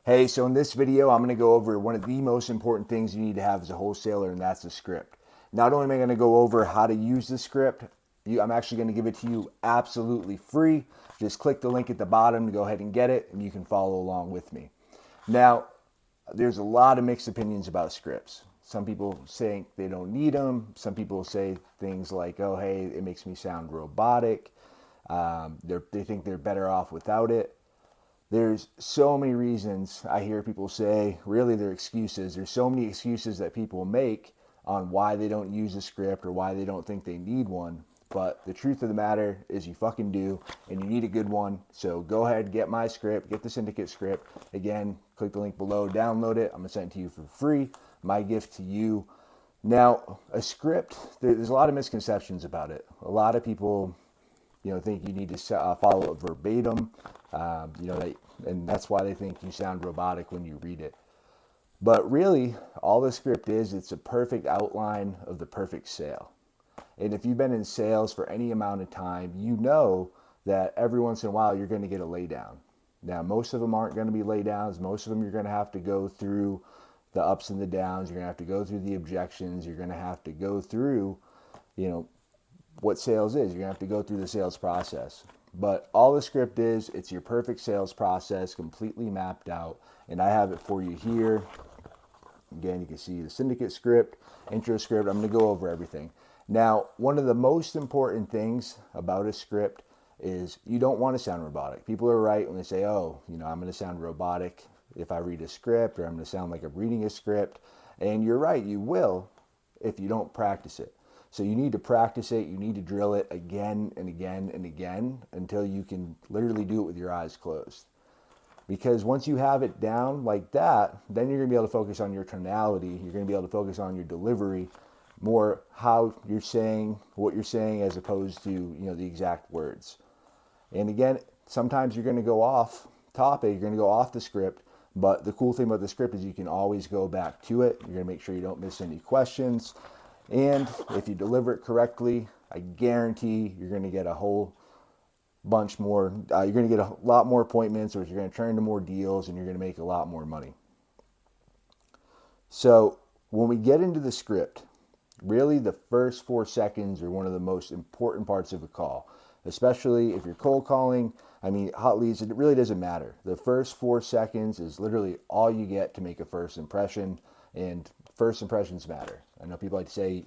Hey, so in this video, I'm going to go over one of the most important things you need to have as a wholesaler, and that's a script. Not only am I going to go over how to use the script, I'm actually going to give it to you absolutely free. Just click the link at the bottom to go ahead and get it, and you can follow along with me. Now, there's a lot of mixed opinions about scripts. Some people think they don't need them. Some people say things like, oh, hey, it makes me sound robotic. They think they're better off without it. There's so many reasons I hear people say, really they're excuses. There's so many excuses that people make on why they don't use a script or why they don't think they need one. But the truth of the matter is you fucking do, and you need a good one. So go ahead, get my script, get the syndicate script. Again, click the link below, download it. I'm gonna send it to you for free. My gift to you. Now, a script, there's a lot of misconceptions about it. A lot of people think you need to follow it verbatim, and that's why they think you sound robotic when you read it. But really, all the script is, it's a perfect outline of the perfect sale. And if you've been in sales for any amount of time, you know that every once in a while you're going to get a laydown. Now, most of them aren't going to be laydowns. Most of them you're going to have to go through the ups and the downs. You're going to have to go through the objections. You're going to have to go through, what sales is. You're going to have to go through the sales process. But all the script is, it's your perfect sales process, completely mapped out. And I have it for you here. Again, you can see the syndicate script, intro script. I'm going to go over everything. Now, one of the most important things about a script is you don't want to sound robotic. People are right when they say, oh, I'm going to sound robotic if I read a script, or I'm going to sound like I'm reading a script. And you're right, you will if you don't practice it. So you need to practice it. You need to drill it again and again and again until you can literally do it with your eyes closed. Because once you have it down like that, then you're going to be able to focus on your tonality. You're going to be able to focus on your delivery, more how you're saying what you're saying as opposed to, the exact words. And again, sometimes you're going to go off topic. You're going to go off the script. But the cool thing about the script is you can always go back to it. You're going to make sure you don't miss any questions. And if you deliver it correctly, I guarantee you're going to get a whole bunch more. You're going to get a lot more appointments, or you're going to turn into more deals, and you're going to make a lot more money. So when we get into the script, really the first 4 seconds are one of the most important parts of a call, especially if you're cold calling. Hot leads, it really doesn't matter. The first 4 seconds is literally all you get to make a first impression, and first impressions matter. I know people like to say,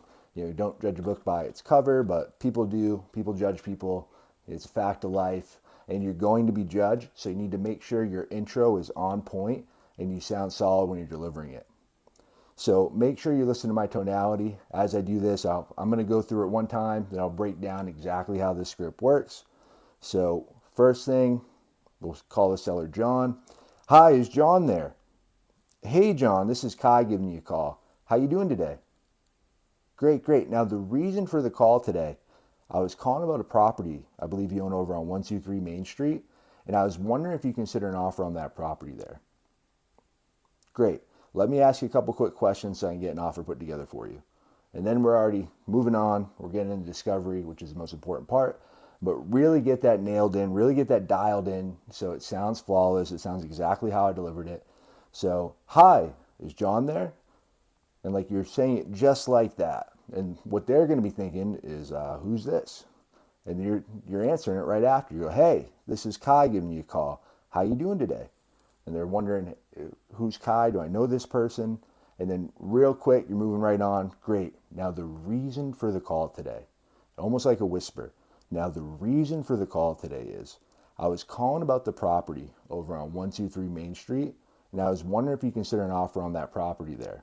don't judge a book by its cover, but people do. People judge people. It's a fact of life, and you're going to be judged, so you need to make sure your intro is on point and you sound solid when you're delivering it. So make sure you listen to my tonality. As I do this, I'm going to go through it one time, then I'll break down exactly how this script works. So first thing, we'll call the seller John. Hi, is John there? Hey, John, this is Ky giving you a call. How you doing today? Great. Now, the reason for the call today, I was calling about a property I believe you own over on 123 Main Street, and I was wondering if you consider an offer on that property there. Great. Let me ask you a couple quick questions so I can get an offer put together for you. And then we're already moving on. We're getting into discovery, which is the most important part. But really get that nailed in, really get that dialed in so it sounds flawless. It sounds exactly how I delivered it. So, hi, is John there? And like you're saying it just like that. And what they're going to be thinking is, who's this? And you're answering it right after. You go, hey, this is Ky giving you a call. How you doing today? And they're wondering, who's Ky? Do I know this person? And then real quick, you're moving right on. Great. Now the reason for the call today, almost like a whisper. Now the reason for the call today is, I was calling about the property over on 123 Main Street, and I was wondering if you consider an offer on that property there.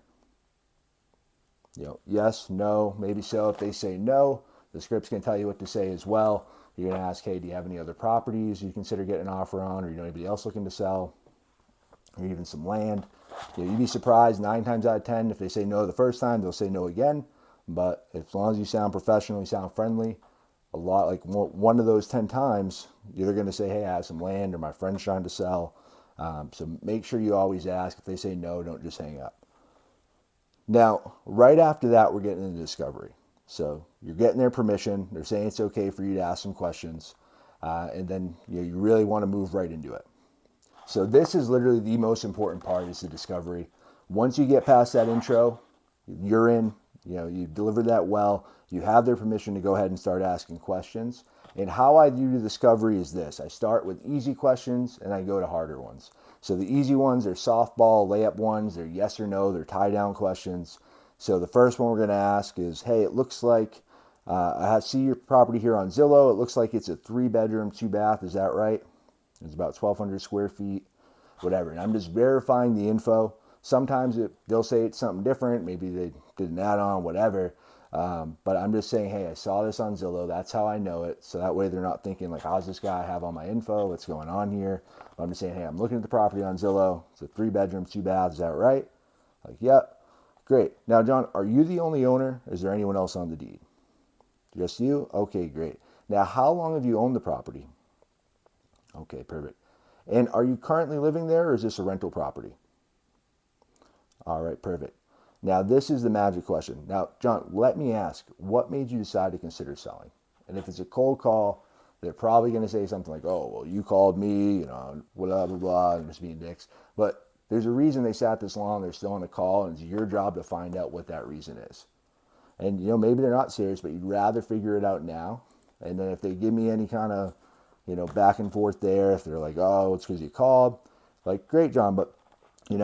Yes, no, maybe so. If they say no, the script's going to tell you what to say as well. You're going to ask, hey, do you have any other properties you consider getting an offer on, or you know anybody else looking to sell, or even some land? You'd be surprised 9 times out of 10 if they say no the first time, they'll say no again. But as long as you sound professional, you sound friendly, a lot like one of those 10 times, you're going to say, hey, I have some land, or my friend's trying to sell. So make sure you always ask. If they say no, don't just hang up. Now, right after that, we're getting into discovery. So you're getting their permission. They're saying it's okay for you to ask some questions. And then you really want to move right into it. So this is literally the most important part, is the discovery. Once you get past that intro, you're in, you delivered that well, you have their permission to go ahead and start asking questions. And how I do the discovery is this: I start with easy questions and I go to harder ones. So the easy ones are softball, layup ones, they're yes or no, they're tie down questions. So the first one we're going to ask is, hey, it looks like, I see your property here on Zillow. It looks like it's a 3-bedroom, 2-bath. Is that right? It's about 1,200 square feet, whatever. And I'm just verifying the info. Sometimes they'll say it's something different. Maybe they did an add-on, whatever. But I'm just saying, hey, I saw this on Zillow. That's how I know it. So that way they're not thinking like, how's this guy have all my info? What's going on here? But I'm just saying, hey, I'm looking at the property on Zillow. It's a 3-bedroom, 2-bath. Is that right? Like, yep. Great. Now, John, are you the only owner? Is there anyone else on the deed? Just you? Okay, great. Now, how long have you owned the property? Okay, perfect. And are you currently living there, or is this a rental property? All right, perfect. Now, this is the magic question. Now, John, let me ask, what made you decide to consider selling? And if it's a cold call, they're probably going to say something like, oh, well, you called me, blah, blah, blah, and just being dicks. But there's a reason they sat this long, they're still on the call, and it's your job to find out what that reason is. And, maybe they're not serious, but you'd rather figure it out now. And then if they give me any kind of, back and forth there, if they're like, oh, it's because you called, like, great, John, but, I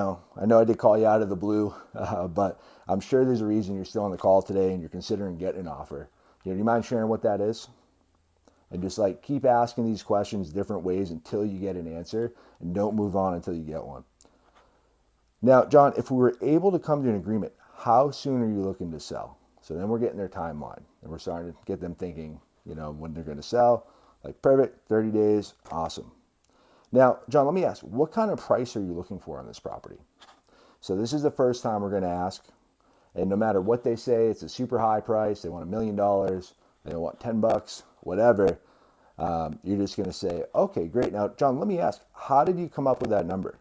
know I did call you out of the blue, but I'm sure there's a reason you're still on the call today and you're considering getting an offer. Do you mind sharing what that is? And just like keep asking these questions different ways until you get an answer, and don't move on until you get one. Now, John, if we were able to come to an agreement, how soon are you looking to sell? So then we're getting their timeline and we're starting to get them thinking, when they're going to sell. Like, perfect, 30 days, awesome. Now, John, let me ask, what kind of price are you looking for on this property? So this is the first time we're going to ask, and no matter what they say, it's a super high price, they want $1 million, they want $10, whatever, you're just going to say, okay, great. Now, John, let me ask, how did you come up with that number?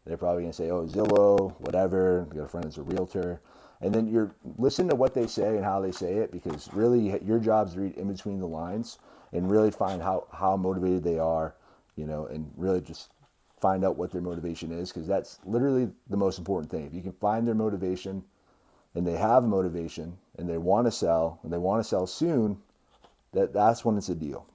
They're probably going to say, oh, Zillow, whatever, I got a friend that's a realtor. And then you're listen to what they say and how they say it, because really your job is to read in between the lines and really find how motivated they are, and really just find out what their motivation is, because that's literally the most important thing. If you can find their motivation and they have a motivation and they want to sell and they want to sell soon, that's when it's a deal.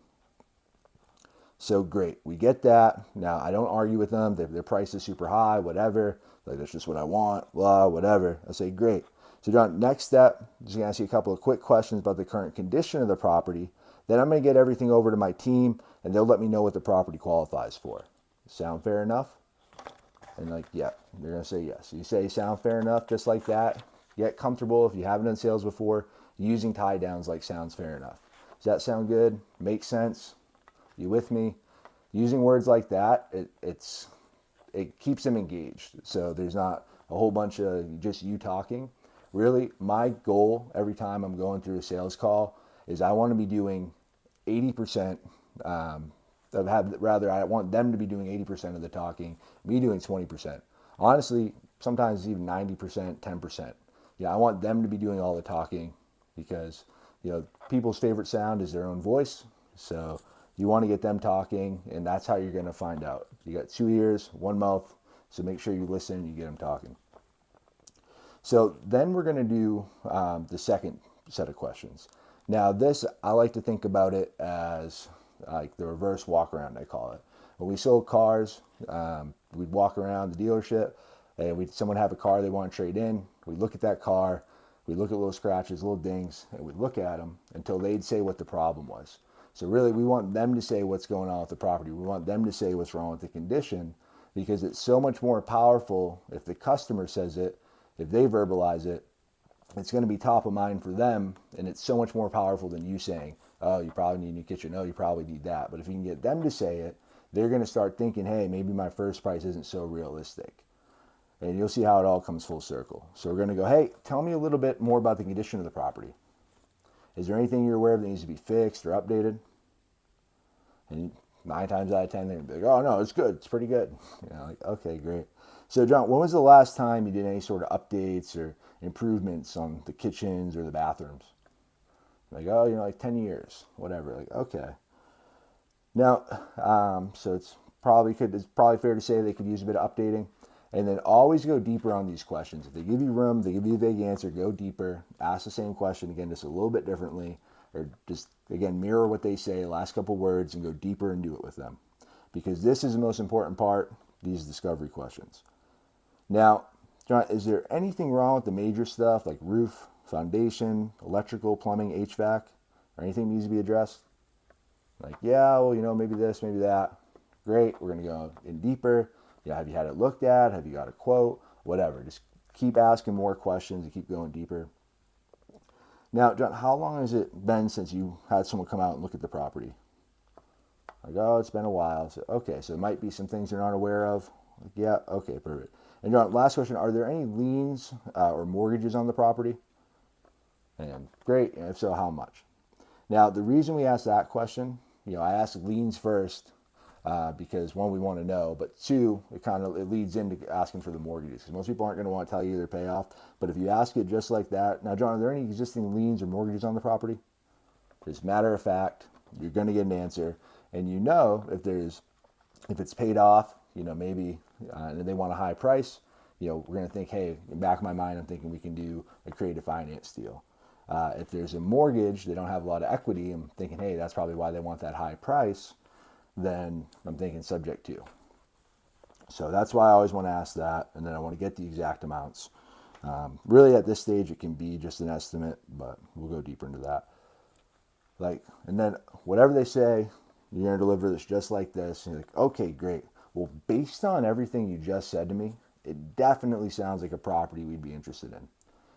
So great, we get that. Now, I don't argue with them. Their price is super high, whatever. Like, that's just what I want, blah, whatever. I say, great. So, John, next step, I'm just going to ask you a couple of quick questions about the current condition of the property. Then I'm going to get everything over to my team, and they'll let me know what the property qualifies for. Sound fair enough? And like, yeah, they're going to say yes. You say sound fair enough, just like that. Get comfortable, if you haven't done sales before, using tie downs like sounds fair enough. Does that sound good? Make sense? You with me? Using words like that, it keeps them engaged. So there's not a whole bunch of just you talking. Really, my goal every time I'm going through a sales call is I want to be doing 80%. I want them to be doing 80% of the talking, me doing 20%. Honestly, sometimes even 90%, 10%. I want them to be doing all the talking, because people's favorite sound is their own voice. So you want to get them talking, and that's how you're going to find out. You got 2 ears, 1 mouth, so make sure you listen and you get them talking. So then we're going to do the second set of questions. Now this, I like to think about it as like the reverse walk around, I call it. When we sold cars, we'd walk around the dealership, and someone have a car they want to trade in. We look at that car, we look at little scratches, little dings, and we look at them until they'd say what the problem was. So really, we want them to say what's going on with the property. We want them to say what's wrong with the condition, because it's so much more powerful if the customer says it, if they verbalize it. It's going to be top of mind for them, and it's so much more powerful than you saying, oh, you probably need a new kitchen. No, you probably need that. But if you can get them to say it, they're going to start thinking, hey, maybe my first price isn't so realistic. And you'll see how it all comes full circle. So we're going to go, hey, tell me a little bit more about the condition of the property. Is there anything you're aware of that needs to be fixed or updated? And 9 times out of 10, they're like, oh, no, it's good. It's pretty good. Like, okay, great. So, John, when was the last time you did any sort of updates or improvements on the kitchens or the bathrooms? Like, oh, like 10 years, whatever. Like, okay. Now, so it's it's probably fair to say they could use a bit of updating. And then always go deeper on these questions. If they give you room, they give you a vague answer, go deeper. Ask the same question again, just a little bit differently, or just again mirror what they say, last couple words, and go deeper and do it with them. Because this is the most important part, these discovery questions. Now, John, is there anything wrong with the major stuff like roof, foundation, electrical, plumbing, HVAC, or anything needs to be addressed? Like, yeah, well, maybe this, maybe that. Great, we're going to go in deeper. Yeah, have you had it looked at? Have you got a quote? Whatever. Just keep asking more questions and keep going deeper. Now, John, how long has it been since you had someone come out and look at the property? Like, oh, it's been a while. So, okay, so it might be some things you're not aware of. Like, yeah, okay, perfect. And John, last question, are there any liens or mortgages on the property? And great, and if so, how much? Now, the reason we ask that question, I ask liens first, because one, we want to know, but two, it leads into asking for the mortgages, because most people aren't going to want to tell you their payoff. But if you ask it just like that, now John, are there any existing liens or mortgages on the property? As a matter of fact, you're going to get an answer, and if it's paid off, maybe, and they want a high price, we're going to think, hey, in the back of my mind, I'm thinking we can do a creative finance deal. If there's a mortgage, they don't have a lot of equity, I'm thinking, hey, that's probably why they want that high price. Then I'm thinking subject to. So that's why I always want to ask that, and then I want to get the exact amounts. Really, at this stage, it can be just an estimate, but we'll go deeper into that. And then whatever they say, you're going to deliver this just like this. And you're like, okay, great. Well, based on everything you just said to me, it definitely sounds like a property we'd be interested in.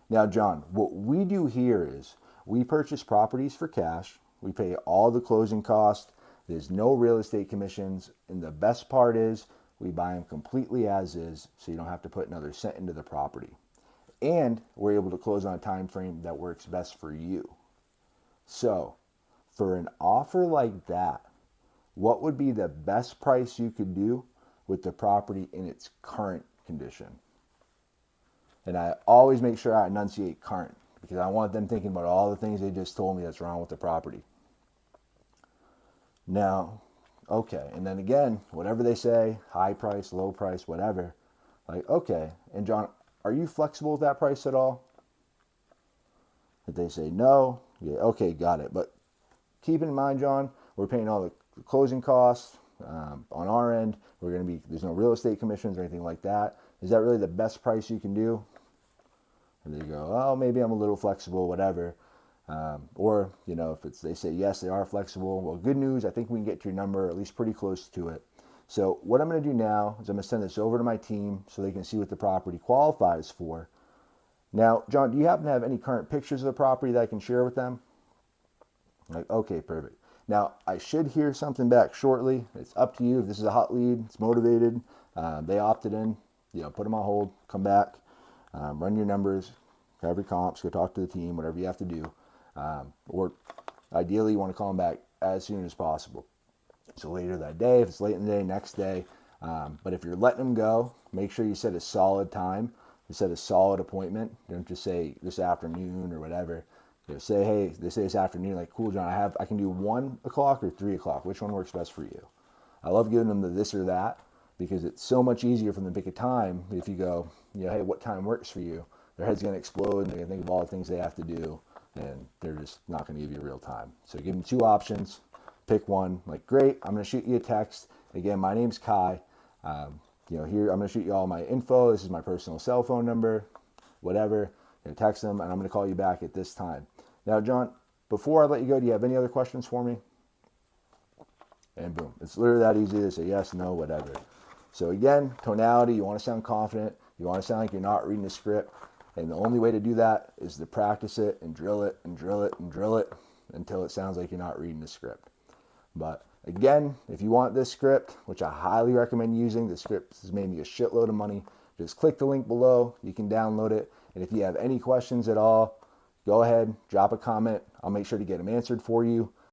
Now, John, what we do here is we purchase properties for cash. We pay all the closing costs. There's no real estate commissions. And the best part is we buy them completely as is, so you don't have to put another cent into the property. And we're able to close on a time frame that works best for you. So for an offer like that, what would be the best price you could do with the property in its current condition? And I always make sure I enunciate current, because I want them thinking about all the things they just told me that's wrong with the property. Now, okay, and then again, whatever they say, high price, low price, whatever, like, okay, and John, are you flexible with that price at all? If they say no, yeah, okay, got it. But keep in mind, John, we're paying all the closing costs on our end. There's no real estate commissions or anything like that. Is that really the best price you can do? And they go, oh, maybe I'm a little flexible, whatever. Or, if they say yes, they are flexible. Well, good news, I think we can get to your number, at least pretty close to it. So what I'm going to do now is I'm going to send this over to my team so they can see what the property qualifies for. Now, John, do you happen to have any current pictures of the property that I can share with them? Like, okay, perfect. Now, I should hear something back shortly. It's up to you. If this is a hot lead, it's motivated, they opted in, put them on hold, come back, run your numbers, have your comps, go talk to the team, whatever you have to do. Or ideally, you want to call them back as soon as possible. So later that day, if it's late in the day, next day. But if you're letting them go, make sure you set a solid time. You set a solid appointment. Don't just say this afternoon or whatever. Say, hey, they say this afternoon, like, cool, John, I can do 1 o'clock or 3 o'clock. Which one works best for you? I love giving them the this or that, because it's so much easier for them to pick a time. If you go, hey, what time works for you? Their head's going to explode, and they're going to think of all the things they have to do, and they're just not going to give you real time. So give them 2 options, pick one. Like, great, I'm going to shoot you a text. Again, my name's Ky. Here, I'm going to shoot you all my info. This is my personal cell phone number, whatever. Text them, and I'm going to call you back at this time. Now, John, before I let you go, do you have any other questions for me? And boom, it's literally that easy to say yes, no, whatever. So again, tonality, you want to sound confident. You want to sound like you're not reading a script. And the only way to do that is to practice it and drill it and drill it and drill it until it sounds like you're not reading the script. But again, if you want this script, which I highly recommend using, the script has made me a shitload of money. Just click the link below. You can download it. And if you have any questions at all, go ahead, drop a comment. I'll make sure to get them answered for you.